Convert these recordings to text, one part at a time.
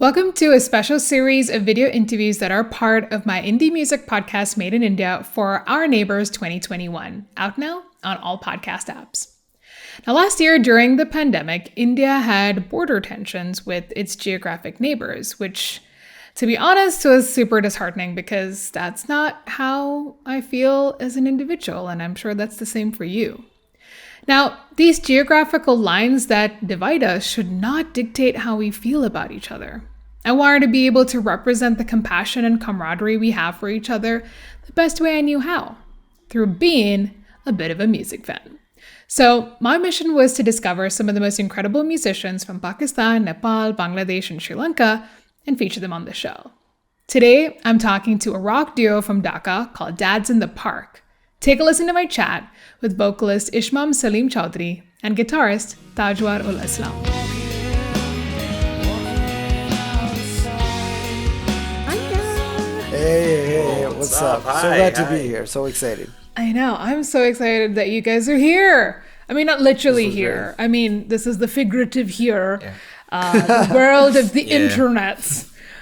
Welcome to a special series of video interviews that are part of my indie music podcast Made in India for our Neighbours 2021, out now on all podcast apps. Now, last year during the pandemic, India had border tensions with its geographic neighbours, which, to be honest, was super disheartening because that's not how I feel as an individual, and I'm sure that's the same for you. Now, these geographical lines that divide us should not dictate how we feel about each other. I wanted to be able to represent the compassion and camaraderie we have for each other the best way I knew how, through being a bit of a music fan. So my mission was to discover some of the most incredible musicians from Pakistan, Nepal, Bangladesh, and Sri Lanka and feature them on the show. Today, I'm talking to a rock duo from Dhaka called Dads in the Park. Take a listen to my chat with vocalist Ishmam Salim Chowdhury and guitarist Tajwar ul Islam. Hey, what's up? Hi, so glad to hi. be here. So excited. I know, I'm so excited that you guys are here. I mean, not literally here. I mean, this is the figurative here. Yeah. The world of the internet.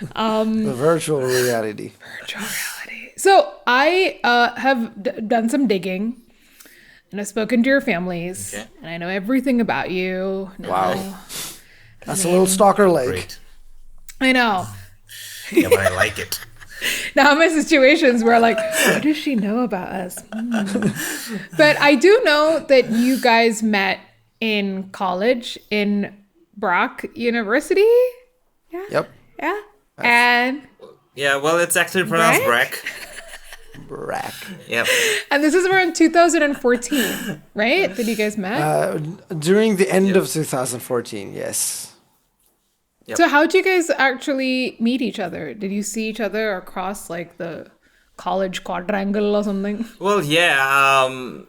The virtual reality. Virtual reality. So I have done some digging and I've spoken to your families and I know everything about you. Wow. That's a little stalker-like. Great. I know. Yeah, but I like it. Now I'm in situations where like, what does she know about us? But I do know that you guys met in college in Brock University. Yeah. Yep. Yeah. And Yeah, well, it's actually pronounced Brack? Brack. Yep. and this is around 2014, right? That you guys met? During the end of 2014, yes. Yep. So how'd you guys actually meet each other? Did you see each other across like the college quadrangle or something? Well, Tajwar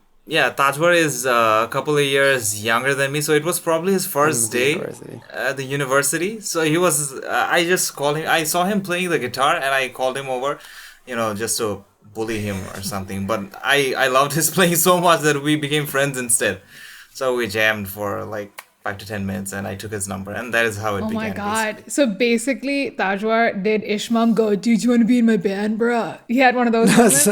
is a couple of years younger than me, so it was probably his first day University. at the university. So he was, I just called him, I saw him playing the guitar and I called him over, just to bully him or something. But I loved his playing so much that we became friends instead. So we jammed for like 5 to 10 minutes and I took his number and that is how it began. Oh my God. So basically, Tajwar, did Ishmam go, dude, you want to be in my band, bruh? He had one of those moments?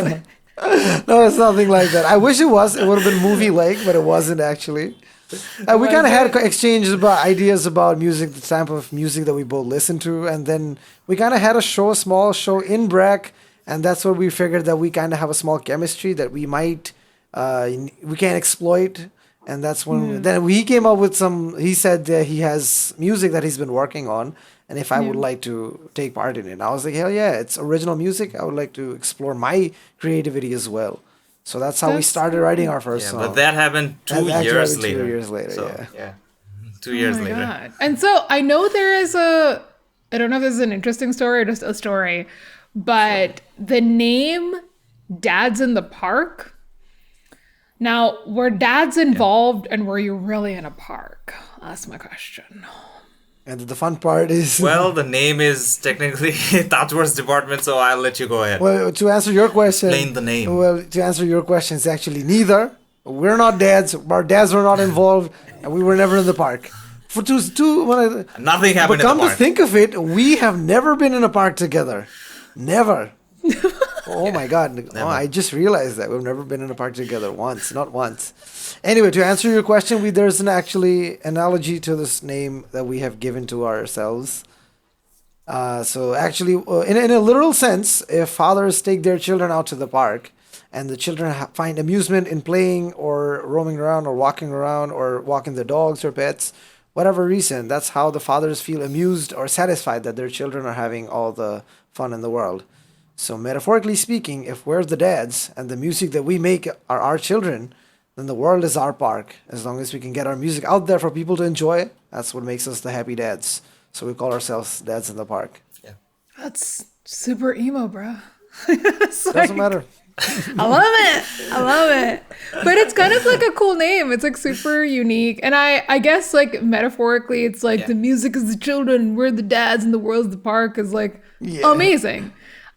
No, it's nothing like that. I wish it was. It would have been movie-like, but it wasn't actually. We kind of had exchanges about ideas about music, the type of music that we both listened to, and then we kind of had a small show in Brack, and that's where we figured that we kind of have a small chemistry that we might, we can exploit. And that's when then he came up with he said that he has music that he's been working on. And if I would like to take part in it, and I was like, hell yeah, it's original music. I would like to explore my creativity as well. So that's how we started writing our first song. But that happened 2 years later. 2 years later, So, yeah. 2 years Oh my later. God. And so I know there is I don't know if this is an interesting story or just a story, but the name Dads in the Park. Now, were dads involved and were you really in a park? That's my question. And the fun part is... Well, the name is technically Tajwar's department, so I'll let you go ahead. Well, to answer your question... Explain the name. Well, to answer your question, it's actually neither. We're not dads. Our dads were not involved, and we were never in the park. Nothing happened But come in the to park. think of it, we have never been in a park together. Never. Oh my God. Oh, I just realized that. We've never been in a park together once. Not once. Anyway, to answer your question, there's an actually analogy to this name that we have given to ourselves. So actually, in a literal sense, if fathers take their children out to the park and the children find amusement in playing or roaming around or walking their dogs or pets, whatever reason, that's how the fathers feel amused or satisfied that their children are having all the fun in the world. So metaphorically speaking, if we're the dads and the music that we make are our children, then the world is our park. As long as we can get our music out there for people to enjoy, that's what makes us the happy dads. So we call ourselves Dads in the Park. Yeah. That's super emo, bro. Doesn't matter. I love it. But it's kind of like a cool name. It's like super unique. And I guess like metaphorically, it's like the music is the children, we're the dads, and the world's the park is like amazing.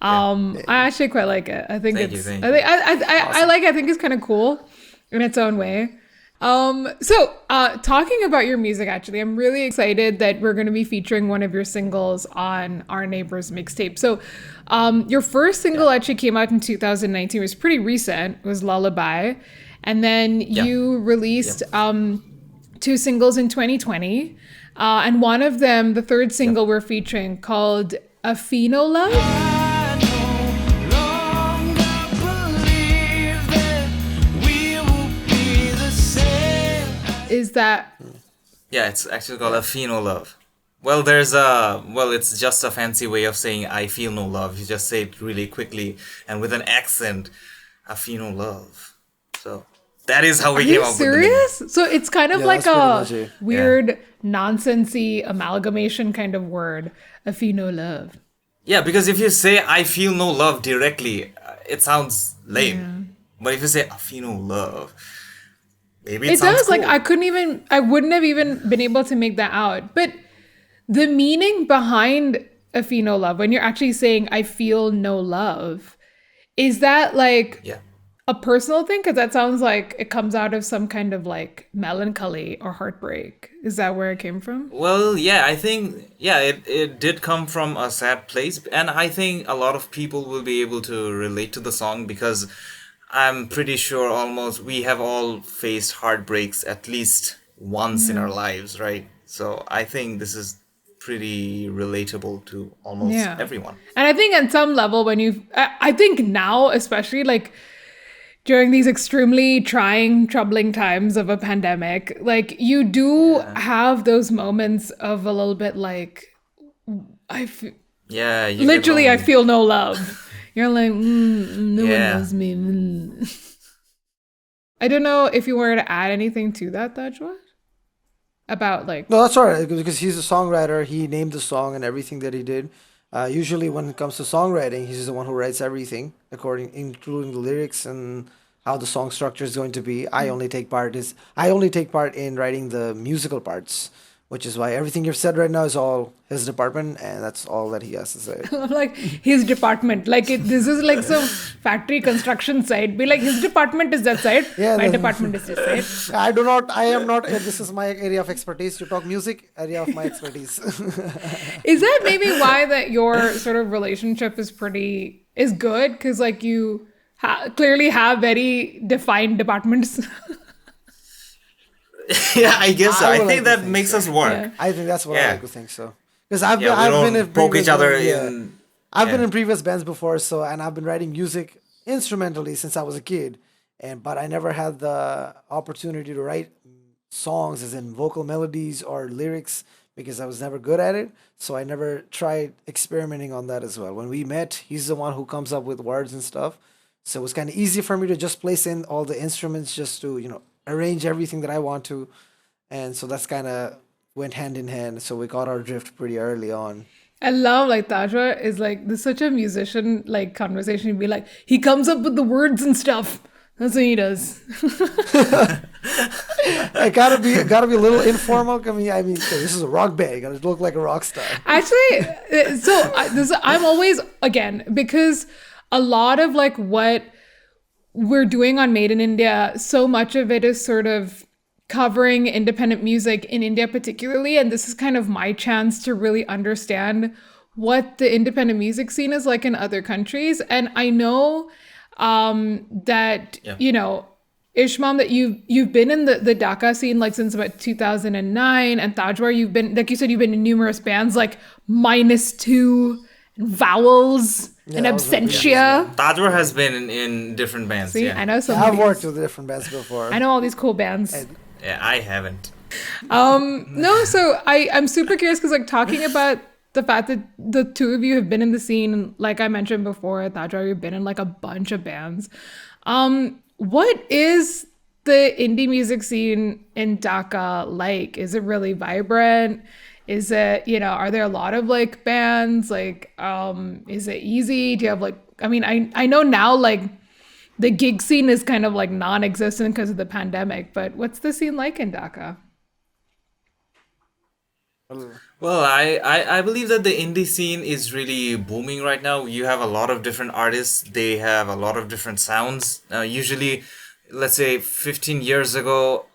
I actually quite like it. I think Thank you. I think it's kind of cool in its own way. Talking about your music, actually, I'm really excited that we're going to be featuring one of your singles on our Neighbours mixtape. So, your first single actually came out in 2019. It was pretty recent. It was Lullaby. And then you released two singles in 2020. And one of them, the third single we're featuring, called Afeenolove. Is that... Yeah, it's actually called Afeenolove. Well, it's just a fancy way of saying I feel no love. You just say it really quickly and with an accent, Afeenolove. So that is how we came up with the name. Are you serious? So it's kind of like a weird, nonsensy amalgamation kind of word, Afeenolove. Yeah, because if you say I feel no love directly, it sounds lame. Yeah. But if you say Afeenolove, maybe it sounds does. Cool. Like I wouldn't have even been able to make that out. But the meaning behind Afeenolove, when you're actually saying I feel no love, is that like a personal thing? Because that sounds like it comes out of some kind of like melancholy or heartbreak. Is that where it came from? Well, yeah, I think, it did come from a sad place. And I think a lot of people will be able to relate to the song because I'm pretty sure almost we have all faced heartbreaks at least once in our lives, right? So I think this is pretty relatable to almost everyone. And I think at some level I think now, especially like during these extremely trying, troubling times of a pandemic, like you do have those moments of a little bit like, I feel no love. You're like, no one knows me. I don't know if you wanted to add anything to that, Tajwar? About like... No, that's all right, because he's a songwriter. He named the song and everything that he did. Usually when it comes to songwriting, he's the one who writes everything, including the lyrics and how the song structure is going to be. I only take part in writing the musical parts, which is why everything you've said right now is all his department, and that's all that he has to say. Like, his department. Like, this is like some factory construction site. Be like, his department is that side, my department is this side. This is my area of expertise. You talk music, area of my expertise. Is that maybe why that your sort of relationship is good? Because, like, you clearly have very defined departments. Yeah, I guess so. I think that makes us work. Yeah. I think that's what I like to think so. Because I've been in poke each other in. I've been in previous bands before, and I've been writing music instrumentally since I was a kid, but I never had the opportunity to write songs as in vocal melodies or lyrics because I was never good at it. So I never tried experimenting on that as well. When we met, he's the one who comes up with words and stuff. So it was kind of easy for me to just place in all the instruments just to, arrange everything that I want to. And so that's kind of went hand in hand. So we got our drift pretty early on. I love like Tajwar is like, there's such a musician like conversation. He'd be like, he comes up with the words and stuff. That's what he does. It gotta be a little informal. I mean, this is a rock band. You gotta look like a rock star. Actually, I'm always, again, because a lot of like what we're doing on Made in India, so much of it is sort of covering independent music in India particularly. And this is kind of my chance to really understand what the independent music scene is like in other countries. And I know that, Ishmam, that you've been in the Dhaka scene like since about 2009. And Tajwar, you've been, like you said, you've been in numerous bands like -2 and Vowels. And Absentia. Tajwar has been in different bands. See, I know some. I've worked with different bands before. I know all these cool bands. I haven't. No, so I'm super curious because like talking about the fact that the two of you have been in the scene, like I mentioned before, Tajwar, you've been in like a bunch of bands. What is the indie music scene in Dhaka like? Is it really vibrant? Is it, are there a lot of like bands? Like, is it easy? Do you have like, I know now like the gig scene is kind of like non-existent because of the pandemic, but what's the scene like in Dhaka? Well, I believe that the indie scene is really booming right now. You have a lot of different artists. They have a lot of different sounds. Usually, let's say 15 years ago,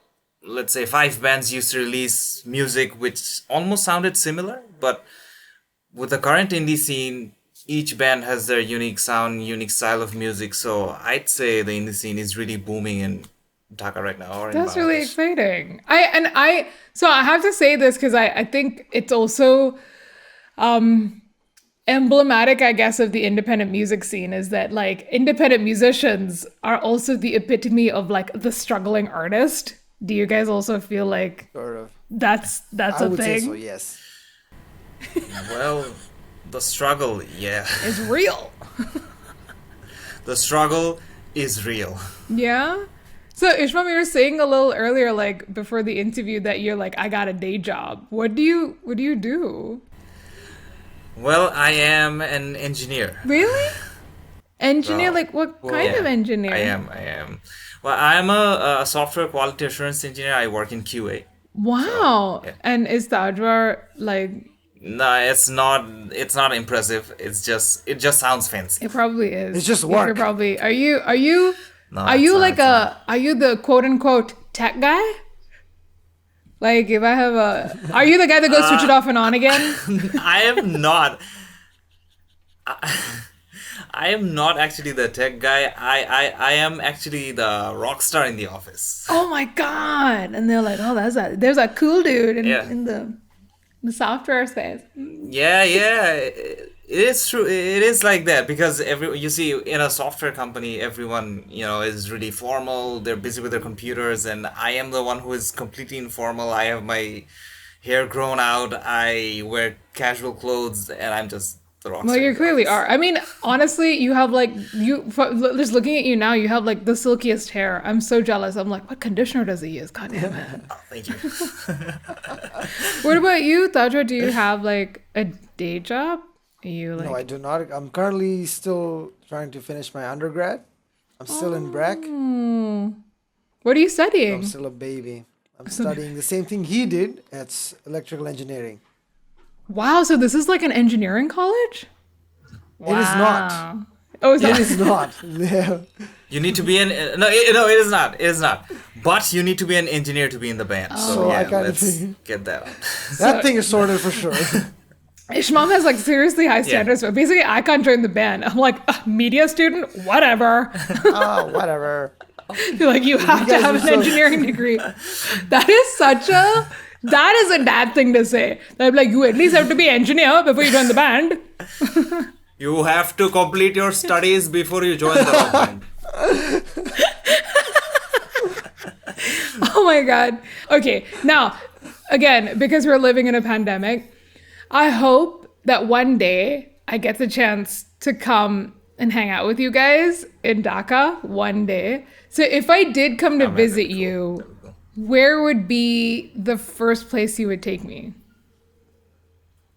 let's say 5 bands used to release music which almost sounded similar, but with the current indie scene, each band has their unique sound, unique style of music. So I'd say the indie scene is really booming in Dhaka right now. Or That's in really Bangladesh. exciting. So I have to say this because I think it's also emblematic, I guess, of the independent music scene is that like independent musicians are also the epitome of like the struggling artist. Do you guys also feel like Sort of. that's I a would say so, thing? yes. Well, the struggle, yeah. It's real. The struggle is real. Yeah. So Ishmam, you were saying a little earlier, like before the interview, that you're like, I got a day job. What do you do? Well, I am an engineer. Really? Engineer? Well, Like what kind of engineer? I am. Well, I'm a software quality assurance engineer. I work in QA. Wow. yeah. And is Tajwar like, No, it's not impressive. It just sounds fancy. it probably is. It's just You're work. probably, are you No, are it's you not, like it's not. are you the quote unquote tech guy? Like if I have are you the guy that goes switch it off and on again? I am not. I am not actually the tech guy. I am actually the rock star in the office. Oh my God. And they're like, oh, there's a cool dude Yeah. in the software space. Yeah. It is true. It is like that because you see in a software company, everyone is really formal. They're busy with their computers, and I am the one who is completely informal. I have my hair grown out. I wear casual clothes, and I'm just the rock Well, star you in the clearly office. are. I mean, honestly, you have like just looking at you now, you have like the silkiest hair. I'm so jealous. I'm like, what conditioner does he use? God damn it. Oh, thank you. What about you, Tajwa? Do you have like a day job? Are you like No, I do not. I'm currently still trying to finish my undergrad. I'm still in Brack. what are you I'm studying? still a baby. I'm studying the same thing he did. It's electrical engineering. Wow, so this is like an engineering college? It is not. Wow. Oh, it's It not. is not. No. You need to be no, it is not. It is not. But you need to be an engineer to be in the band. So So I yeah, kinda let's think- get that out. That thing is sorted for sure. Ishmam has like seriously high standards, but basically I can't join the band. I'm like, media student, whatever. Oh, whatever. You're like, you have to guys have are an so- engineering degree. That is a dad thing to say. I'm like, you at least have to be engineer before you join the band. You have to complete your studies before you join the rock band. Oh my God. Okay, now, again, because we're living in a pandemic, I hope that one day I get the chance to come and hang out with you guys in Dhaka one day. So if I did come to visit you, where would be the first place you would take me?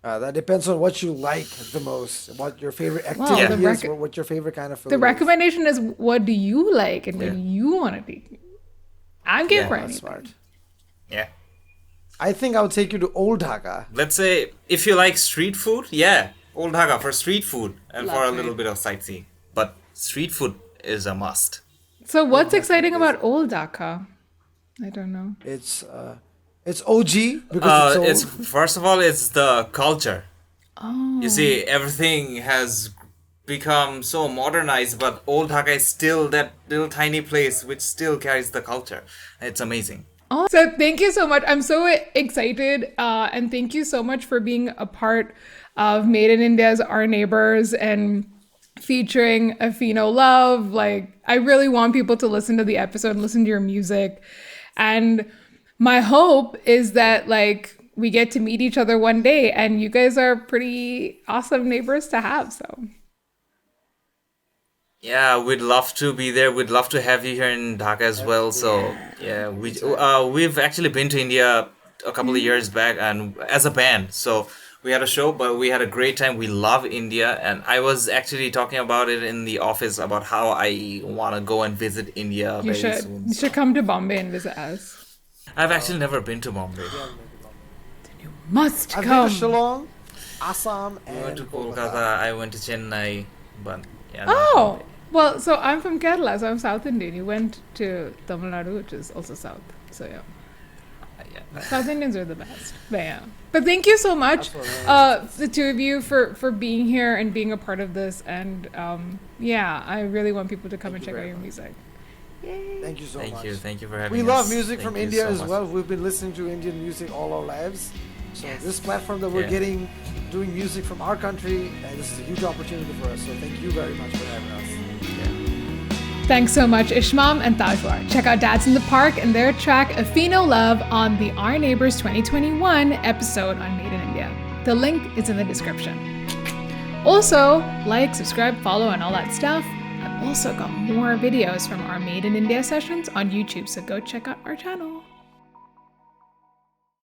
That depends on what you like the most, what your favorite Well, activity the is, rec- or what your favorite kind of food The is. recommendation is what do you like and where do you want to take me? I'm game Yeah, for That's anything. smart. Yeah. I think I would take you to Old Dhaka. Let's say if you like street food, yeah, Old Dhaka for street food and for a Lovely. little bit of sightseeing. But street food is a must. So what's exciting about Old Dhaka? I don't know. It's OG because It's it's old. first of all, it's the culture. Oh. You see, everything has become so modernized, but Old Dhaka is still that little tiny place which still carries the culture. It's amazing. Oh, so thank you so much. I'm so excited. And thank you so much for being a part of Made in India's Our Neighbours and featuring Afeenolove. Like, I really want people to listen to the episode and listen to your music. And my hope is that, like, we get to meet each other one day and you guys are pretty awesome neighbors to have. So, Yeah, we'd love to be there. We'd love to have you here in Dhaka as well. So yeah, we've actually been to India a couple of years back and as a band. So we had a show, but we had a great time. We love India, and I was actually talking about it in the office about how I want to go and visit India you very should soon. you should come to Bombay and visit us. I've actually never been to Bombay. Must I've been come. to Shillong, Assam, I went and to Kolkata. Kolkata. I went to Chennai, but yeah. not Oh, Bombay. well, so I'm from Kerala, so I'm South Indian. You went to Tamil Nadu, which is also South. So yeah. South Indians are the best. But yeah. But thank you so much, the two of you, for being here and being a part of this. And yeah, I really want people to come and check out your music. Yay. Thank you so much. Thank you for having us. We love music from India so as much. well. We've been listening to Indian music all our lives. So Yes. this platform that we're getting, doing music from our country, this is a huge opportunity for us. So thank you very much for having us. Thanks so much, Ishmam and Tajwar. Check out Dads in the Park and their track Afeenolove on the Our Neighbours 2021 episode on Made in India. The link is in the description. Also, like, subscribe, follow, and all that stuff. I've also got more videos from our Made in India sessions on YouTube, so go check out our channel.